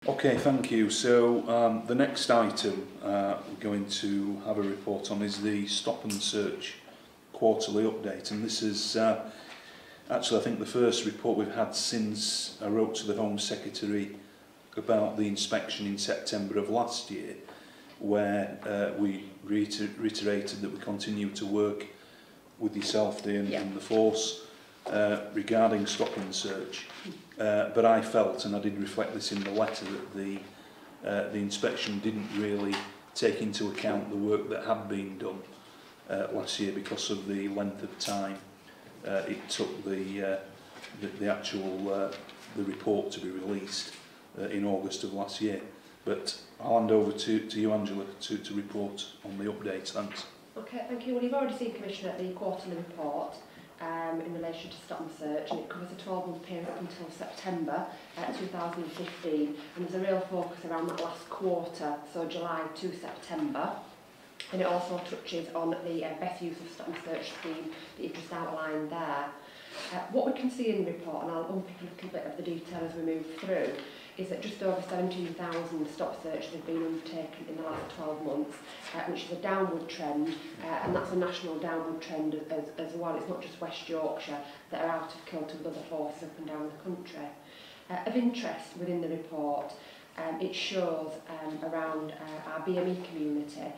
Okay, thank you. So the next item we're going to have a report on is the Stop and Search quarterly update, and this is actually I think the first report we've had since I wrote to the Home Secretary about the inspection in September of last year, where we reiterated that we continue to work with yourself, Dean, and the force regarding Stop and Search. But I felt, and I did reflect this in the letter, that the inspection didn't really take into account the work that had been done last year because of the length of time it took the actual the report to be released in August of last year. But I'll hand over to you, Angela, to report on the updates. Thanks. Okay, thank you. Well, you've already seen, Commissioner, the quarterly report in relation to Stop and Search, and it covers a 12-month period up until September 2015, and there's a real focus around that last quarter, so July to September, and it also touches on the best use of Stop and Search scheme that you've just outlined there. What we can see in the report, and I'll unpick a little bit of the detail as we move through, is that just over 17,000 stop searches have been undertaken in the last 12 months, which is a downward trend, and that's a national downward trend as well. It's not just West Yorkshire that are out of kilter with other forces up and down the country. Of interest within the report, it shows around our BME community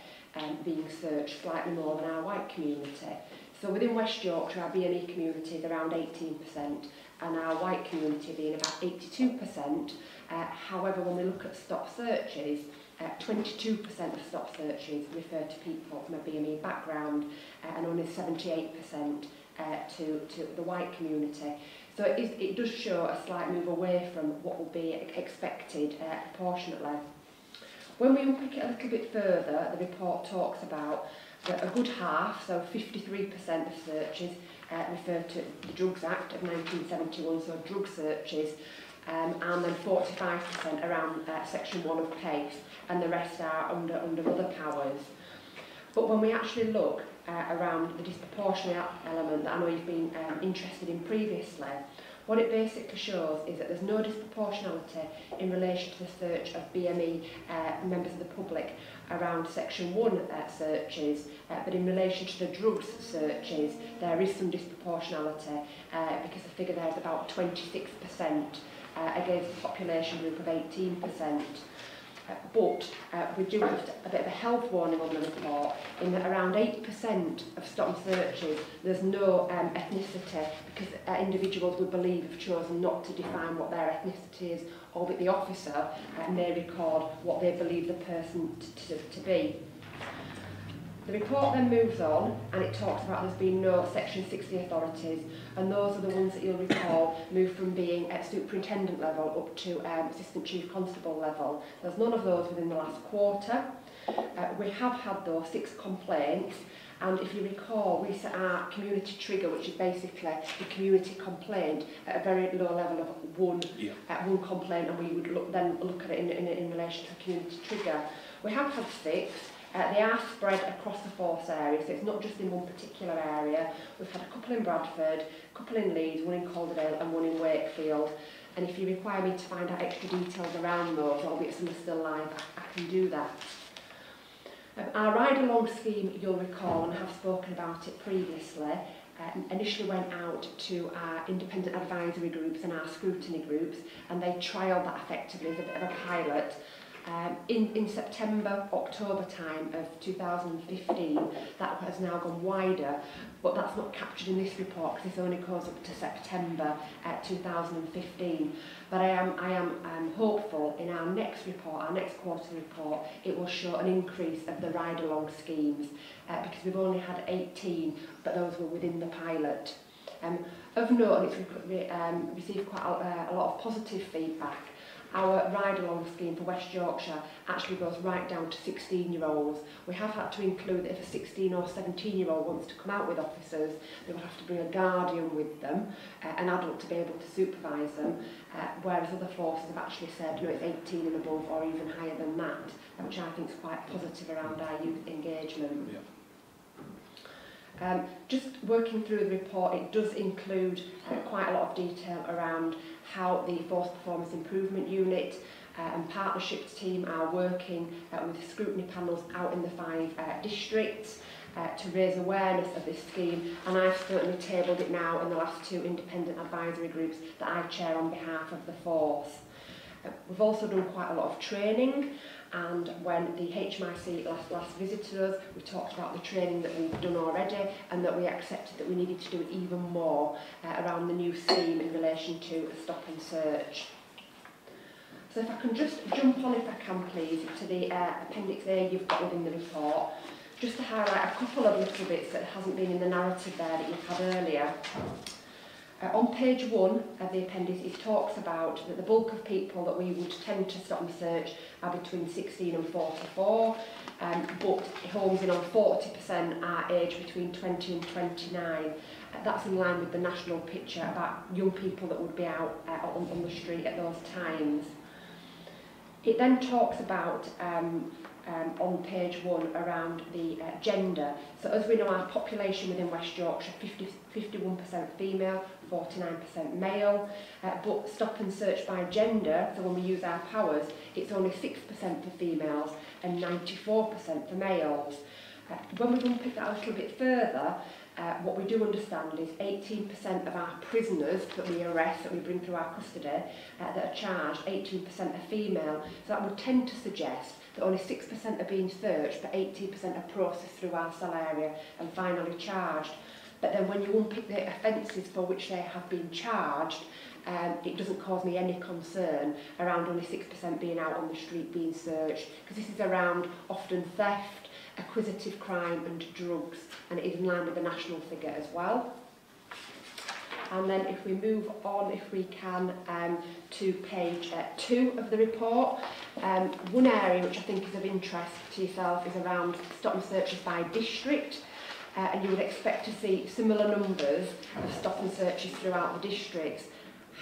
being searched slightly more than our white community. So within West Yorkshire, our BME community is around 18%, and our white community being about 82%. However, when we look at stop searches, 22% of stop searches refer to people from a BME background, and only 78% to the white community. So it does show a slight move away from what will be expected proportionately. When we unpick it a little bit further, the report talks about that a good half, so 53% of searches, refer to the Drugs Act of 1971, so drug searches, and then 45% around Section 1 of PACE, and the rest are under other powers. But when we actually look around the disproportionate element that I know you've been interested in previously, what it basically shows is that there's no disproportionality in relation to the search of BME members of the public around Section 1 searches, but in relation to the drugs searches, there is some disproportionality because the figure there is about 26% against a population group of 18%. But we do have a bit of a health warning on the report in that around 8% of stop and searches there's no ethnicity, because individuals we believe have chosen not to define what their ethnicity is, albeit the officer may record what they believe the person to be. The report then moves on and it talks about there's been no Section 60 authorities, and those are the ones that you'll recall move from being at superintendent level up to assistant chief constable level. There's none of those within the last quarter. We have had though 6 complaints, and if you recall, we set our community trigger, which is basically the community complaint, at a very low level of one complaint, and we would look at it in relation to a community trigger. We have had 6. They are spread across the force area, so it's not just in one particular area. We've had a couple in Bradford, a couple in Leeds, one in Calderdale and one in Wakefield. And if you require me to find out extra details around those, albeit some are still live, I can do that. Our ride-along scheme, you'll recall, and I have spoken about it previously, initially went out to our independent advisory groups and our scrutiny groups, and they trialled that effectively as a bit of a pilot. In September, October time of 2015, that has now gone wider, but that's not captured in this report because this only goes up to September 2015. But I am hopeful in our next report, our next quarterly report, it will show an increase of the ride-along schemes because we've only had 18, but those were within the pilot. Of note, and it's received quite a lot of positive feedback. Our ride-along scheme for West Yorkshire actually goes right down to 16-year-olds. We have had to include that if a 16 or 17-year-old wants to come out with officers, they will have to bring a guardian with them, an adult to be able to supervise them, whereas other forces have actually said, no, it's 18 and above or even higher than that, which I think is quite positive around our youth engagement. Yeah. Just working through the report, it does include quite a lot of detail around how the Force Performance Improvement Unit and partnerships team are working with scrutiny panels out in the 5 districts to raise awareness of this scheme, and I've certainly tabled it now in the last 2 independent advisory groups that I chair on behalf of the force. We've also done quite a lot of training, and when the HMIC last visited us, we talked about the training that we've done already and that we accepted that we needed to do even more around the new scheme in relation to a stop and search. So if I can just jump on, if I can please, to the Appendix A you've got within the report, just to highlight a couple of little bits that hasn't been in the narrative there that you've had earlier. On page 1 of the appendix, it talks about that the bulk of people that we would tend to stop and search are between 16 and 44, but homes in on 40% are aged between 20 and 29. That's in line with the national picture about young people that would be out on the street at those times. It then talks about on page 1 around the gender. So as we know, our population within West Yorkshire, 51% female, 49% male, but stop and search by gender, so when we use our powers, it's only 6% for females and 94% for males. When we unpick that a little bit further, what we do understand is 18% of our prisoners that we arrest, that we bring through our custody, that are charged, 18% are female. So that would tend to suggest that only 6% are being searched, but 18% are processed through our cell area and finally charged. But then when you unpick the offences for which they have been charged, it doesn't cause me any concern around only 6% being out on the street being searched, because this is around often theft, acquisitive crime and drugs, and it is in line with the national figure as well. And then if we move on, if we can, to page 2 of the report, one area which I think is of interest to yourself is around stop and searches by district. And you would expect to see similar numbers of stop and searches throughout the districts.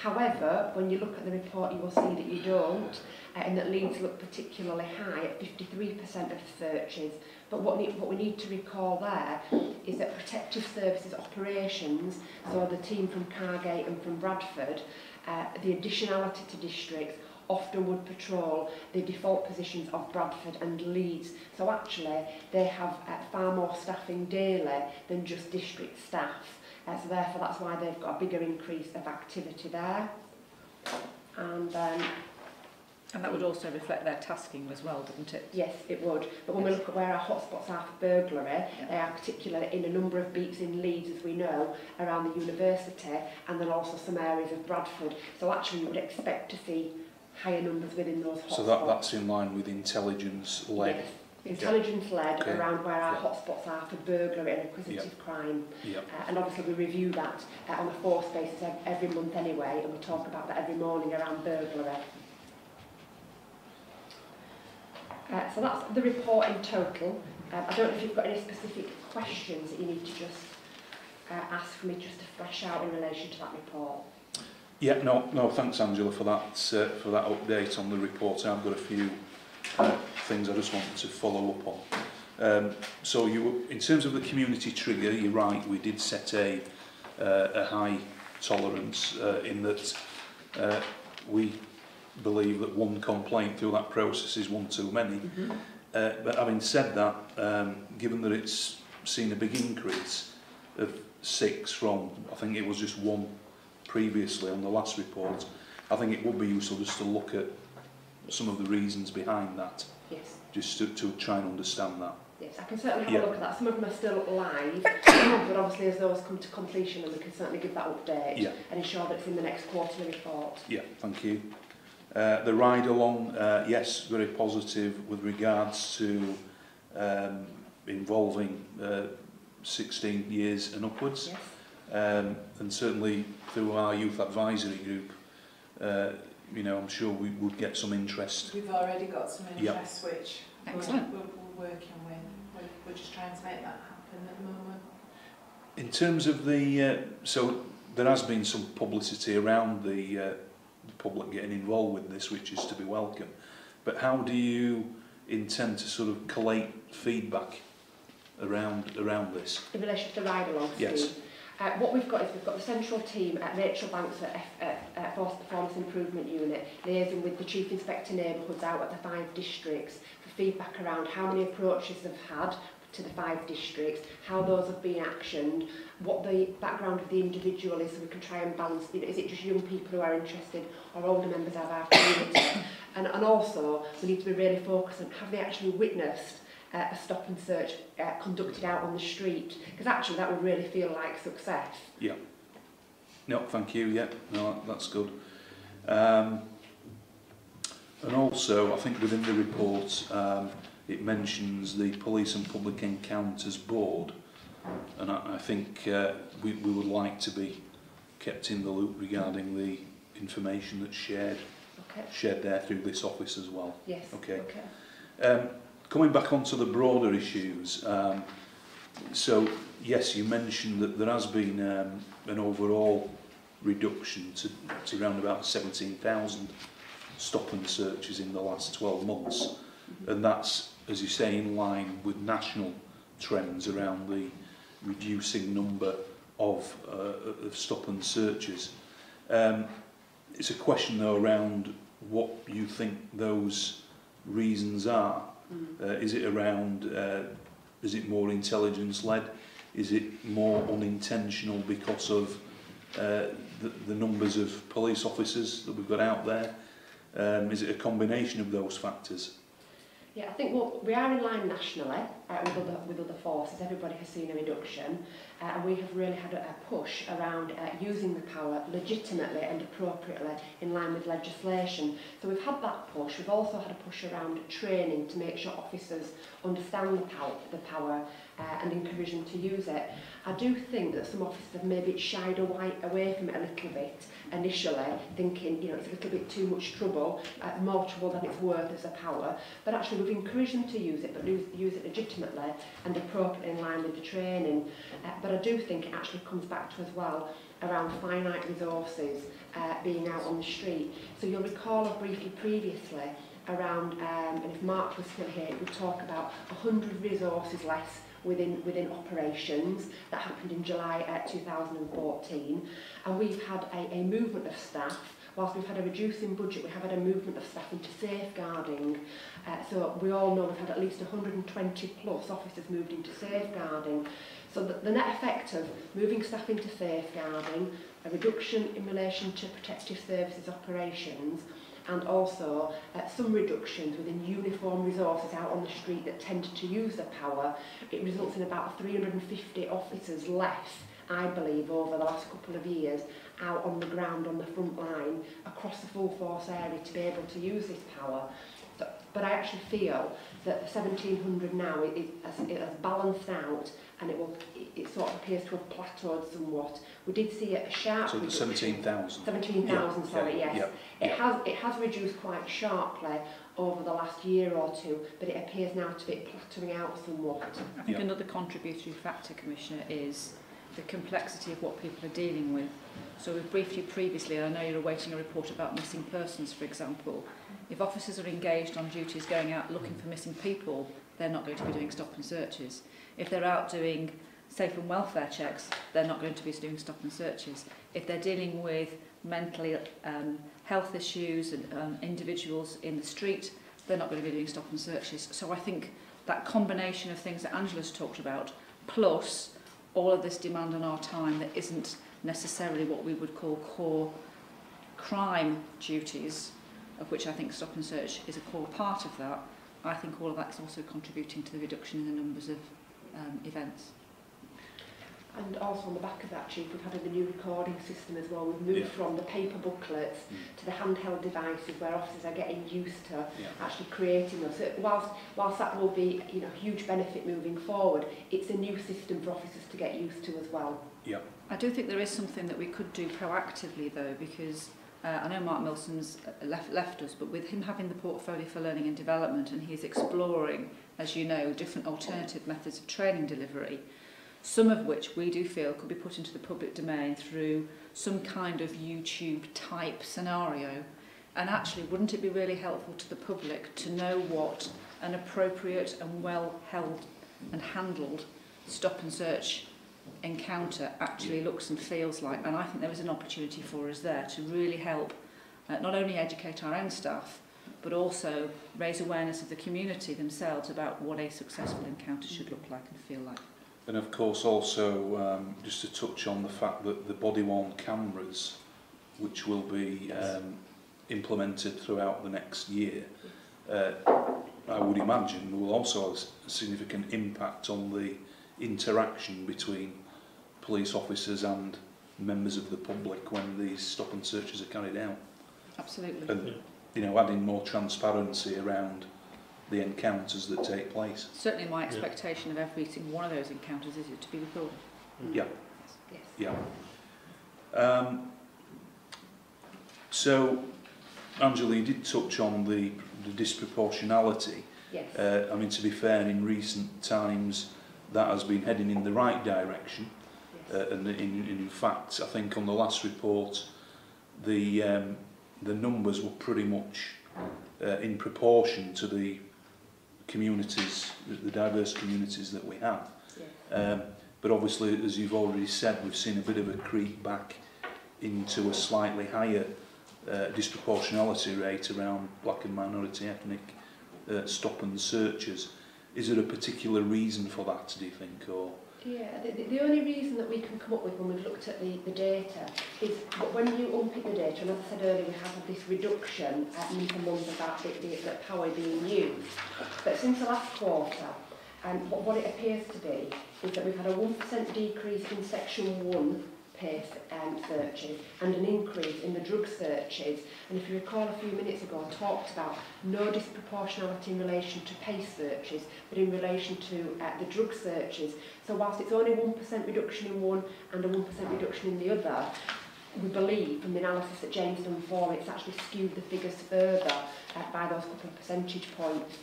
However, when you look at the report, you will see that you don't, and that Leeds look particularly high at 53% of searches. But what we need to recall there is that protective services operations, so the team from Cargate and from Bradford, the additionality to districts, often would patrol the default positions of Bradford and Leeds. So actually, they have far more staffing daily than just district staff. So therefore, that's why they've got a bigger increase of activity there. And that would also reflect their tasking as well, wouldn't it? Yes, it would. But when we look at where our hotspots are for burglary, they are particularly in a number of beats in Leeds, as we know, around the university, and then also some areas of Bradford. So actually, you would expect to see higher numbers within those hotspots. So that's in line with intelligence-led? Yes, intelligence-led okay. Around where our hotspots are for burglary and acquisitive crime. And obviously we review that on a force basis every month anyway, and we talk about that every morning around burglary. So that's the report in total. I don't know if you've got any specific questions that you need to just ask for me just to flesh out in relation to that report. Yeah, no, thanks Angela for that update on the report. I've got a few things I just wanted to follow up on. So in terms of the community trigger, you're right, we did set a high tolerance in that we believe that one complaint through that process is one too many. Mm-hmm. But having said that, given that it's seen a big increase of 6 from, I think it was just 1 previously on the last report, I think it would be useful just to look at some of the reasons behind that. Yes. Just to try and understand that. Yes, I can certainly have a look at that. Some of them are still live, but obviously as those come to completion, then we can certainly give that update and ensure that it's in the next quarterly report. Yeah, thank you. The ride along, yes, very positive with regards to involving 16 years and upwards. Yes. And certainly through our youth advisory group, you know, I'm sure we would get some interest. We've already got some interest, which we're working with. We're just trying to make that happen at the moment. In terms of the, so there has been some publicity around the public getting involved with this, which is to be welcome. But how do you intend to sort of collate feedback around this? In relation to the ride along scheme? Yes. What we've got is we've got the central team at Rachel Banks at Force Performance Improvement Unit, liaising with the Chief Inspector Neighbourhoods out at the 5 districts for feedback around how many approaches they've had to the 5 districts, how those have been actioned, what the background of the individual is, so we can try and balance, you know, is it just young people who are interested or older members of our community? And also, we need to be really focused on have they actually witnessed a stop and search conducted out on the street, because actually that would really feel like success. Yeah. No, thank you. Yeah, no, that's good. And also, I think within the report, it mentions the Police and Public Encounters Board, and I think we would like to be kept in the loop regarding the information that's shared there through this office as well. Yes. Okay. Coming back onto the broader issues, so yes, you mentioned that there has been an overall reduction to around about 17,000 stop and searches in the last 12 months, and that's, as you say, in line with national trends around the reducing number of stop and searches. It's a question though around what you think those reasons are. Is it around, is it more intelligence led? Is it more unintentional because of the numbers of police officers that we've got out there? Is it a combination of those factors? Yeah, I think we are in line nationally with other forces. Everybody has seen a reduction, and we have really had a push around using the power legitimately and appropriately in line with legislation. So we've had that push. We've also had a push around training to make sure officers understand the power and encourage them to use it. I do think that some officers have maybe shied away from it a little bit initially, thinking, you know, it's a little bit too much trouble, more trouble than it's worth as a power. But actually we've encouraged them to use it, but use it legitimately and appropriately in line with the training. But I do think it actually comes back to as well around finite resources being out on the street. So you'll recall briefly previously around, and if Mark was still here, we talk about 100 resources less within operations that happened in July 2014, and we've had a movement of staff. Whilst we've had a reducing budget, we have had a movement of staff into safeguarding. So we all know we've had at least 120 plus officers moved into safeguarding. So the net effect of moving staff into safeguarding, a reduction in relation to protective services operations, and also some reductions within uniform resources out on the street that tend to use the power, it results in about 350 officers less, I believe, over the last couple of years out on the ground on the front line across the full force area to be able to use this power. But I actually feel that the 1,700 now it has balanced out, and it sort of appears to have plateaued somewhat. We did see a sharp so reduction. 17,000. 17,000, sorry, yes. Yeah. It has reduced quite sharply over the last year or two, but it appears now to be plateauing out somewhat. I think another contributory factor, Commissioner, is the complexity of what people are dealing with. So we've briefed you previously, and I know you're awaiting a report about missing persons, for example. If officers are engaged on duties going out looking for missing people, they're not going to be doing stop and searches. If they're out doing safe and welfare checks, they're not going to be doing stop and searches. If they're dealing with mentally health issues and individuals in the street, they're not going to be doing stop and searches. So I think that combination of things that Angela's talked about, plus all of this demand on our time that isn't necessarily what we would call core crime duties, of which I think stop and search is a core part of that, I think all of that's also contributing to the reduction in the numbers of events. And also on the back of that, Chief, we've had a new recording system as well. We've moved from the paper booklets to the handheld devices where officers are getting used to actually creating those. So whilst that will be, you know, a huge benefit moving forward, it's a new system for officers to get used to as well. Yeah. I do think there is something that we could do proactively though, because I know Mark Milson's left us, but with him having the portfolio for learning and development, and he's exploring, as you know, different alternative methods of training delivery, some of which we do feel could be put into the public domain through some kind of YouTube type scenario. And actually, wouldn't it be really helpful to the public to know what an appropriate and well held and handled stop and search encounter actually looks and feels like, and I think there is an opportunity for us there to really help not only educate our own staff, but also raise awareness of the community themselves about what a successful encounter should look like and feel like. And of course also, just to touch on the fact that the body-worn cameras, which will be implemented throughout the next year, I would imagine will also have a significant impact on the interaction between police officers and members of the public when these stop and searches are carried out. Absolutely. And, you know, adding more transparency around the encounters that take place. Certainly my expectation of every single one of those encounters is it to be recorded. Yeah. Yes. Yeah. So, Angela, you did touch on the disproportionality. Yes. I mean, to be fair, in recent times that has been heading in the right direction. Yes. And in fact, I think on the last report, the numbers were pretty much in proportion to the communities, the diverse communities that we have. Yes. But obviously, as you've already said, we've seen a bit of a creep back into a slightly higher disproportionality rate around black and minority ethnic stop and searches. Is there a particular reason for that, do you think, or? Yeah, the only reason that we can come up with when we've looked at the data is when you unpick the data, and as I said earlier, we have had this reduction month on month about the power being used. But since the last quarter, what it appears to be is that we've had a 1% decrease in Section 1 PACE searches and an increase in the drug searches. And if you recall a few minutes ago, I talked about no disproportionality in relation to PACE searches, but in relation to the drug searches. So whilst it's only 1% reduction in one and a 1% reduction in the other, we believe from the analysis that James done for it's actually skewed the figures further by those couple of percentage points.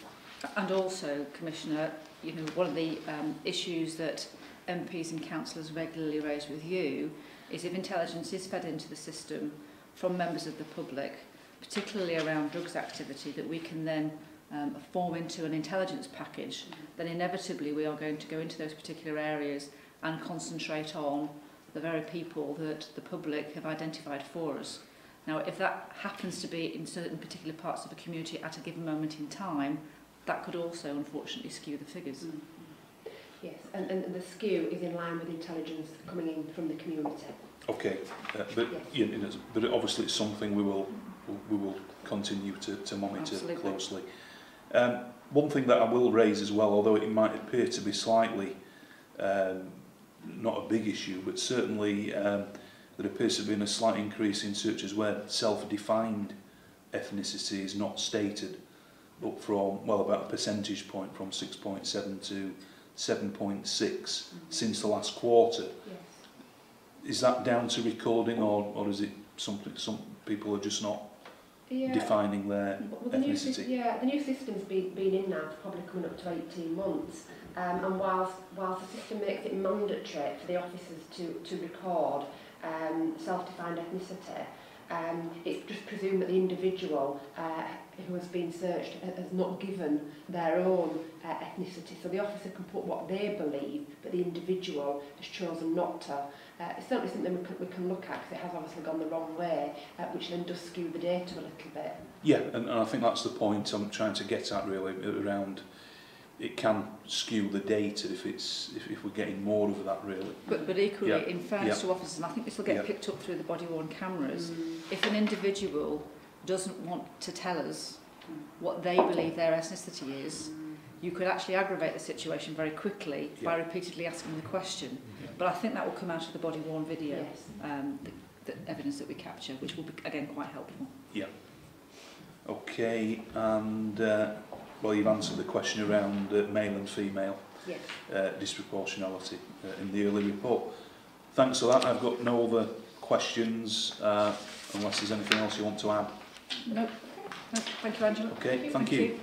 And also, Commissioner, you know, one of the issues that MPs and councillors regularly raise with you is if intelligence is fed into the system from members of the public, particularly around drugs activity, that we can then form into an intelligence package, then inevitably we are going to go into those particular areas and concentrate on the very people that the public have identified for us. Now, if that happens to be in certain particular parts of the community at a given moment in time, that could also unfortunately skew the figures. Yes, and the skew is in line with intelligence coming in from the community. Okay, but Yes. you know, but obviously it's something we will continue to monitor Absolutely. closely. One thing that I will raise as well, although it might appear to be slightly not a big issue, but certainly there appears to have been a slight increase in searches where self-defined ethnicity is not stated, up from, well, about a percentage point, from 6.7 to 7.6 since the last quarter. Yes. Is that down to recording, or is it something some people are just not defining their ethnicity? The new system's been in now for probably coming up to 18 months. And whilst the system makes it mandatory for the officers to record self-defined ethnicity, it's just presumed that the individual who has been searched has not given their own ethnicity. So the officer can put what they believe, but the individual has chosen not to. It's certainly something we can look at, because it has obviously gone the wrong way, which then does skew the data a little bit. Yeah, and I think that's the point I'm trying to get at, really, around it can skew the data if we're getting more of that, really. But equally, in fairness to officers, and I think this will get picked up through the body-worn cameras, if an individual doesn't want to tell us what they believe their ethnicity is, you could actually aggravate the situation very quickly by repeatedly asking the question. But I think that will come out of the body-worn video, Yes. the evidence that we capture, which will be, again, quite helpful. Yeah. Okay, and well, you've answered the question around male and female Yes. disproportionality in the early report. Thanks for that. I've got no other questions, unless there's anything else you want to add. No, thank you, Angela. Okay, thank you.